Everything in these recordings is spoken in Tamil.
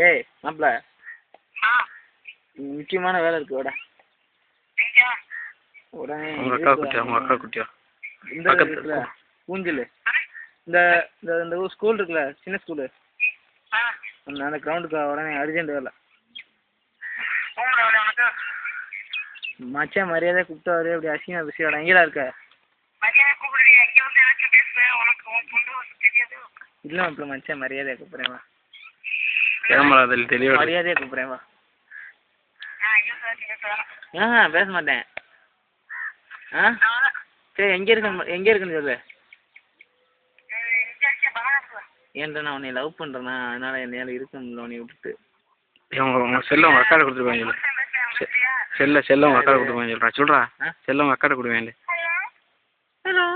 ஏய் மாப்பிள்ள முக்கியமான வேலை இருக்கு விட உடனே அக்கா குட்டியா இந்த ஊஞ்சல் இந்த ஸ்கூல் இருக்குல்ல சின்ன ஸ்கூலு அந்த கிரவுண்டுக்கு உடனே அர்ஜென்ட் வேலை மச்சான் மரியாதை கூப்பிட்டாரு அப்படி அசிங்கமா பேசியாடா எங்கடா இருக்க இல்ல மாப்பிள்ள மச்சான் மரியாதையா கூப்பிடுறேன் வா மரியாதையா கூப்பிடுறேன் வா பேச மாட்டேன் சரி எங்க இருக்குன்னு சொல்லு ஏன்டா நான் உன்னை லவ் பண்றேன்னா அதனால என்னால இருக்க முடியல உன்னை விட்டுட்டு உங்க செல்ல உங்க அக்காட்ட கொடுத்துருவாங்க செல்ல உங்க அக்காட்ட கொடுத்துருவாங்க சொல்றா செல்ல உங்க அக்காட்ட கொடுவேன் ஹலோ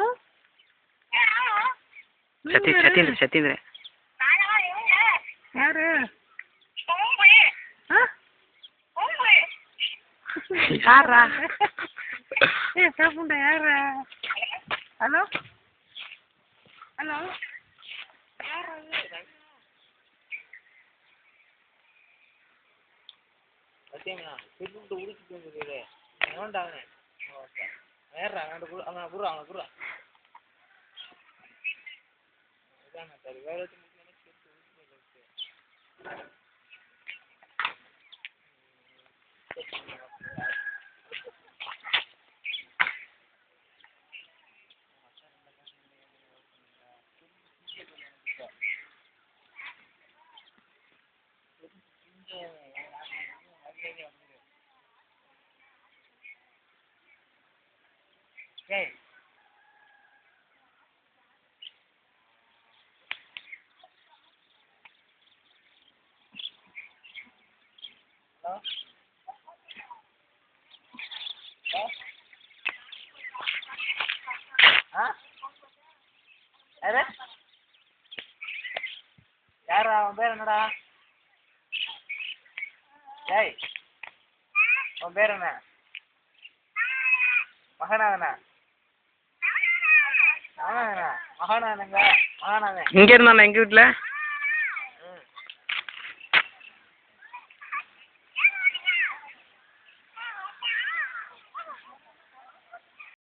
சத்யேந்திரன் யாரு யாரா சாப்பிட்டா யாரா ஹலோ ஹலோ சத்தியங்களா திருட்டு உடிச்சு வந்துருக்குது வேண்டாங்க வேறா அவன் குடுறா சரி வேற Hey. Hello? Hello? யாரு யாரா உன் பேர் என்னடா டேய் உன் பேர் என்ன மகனாதனா மகாநாதன் இங்க இருந்தா எங்க வீட்டுல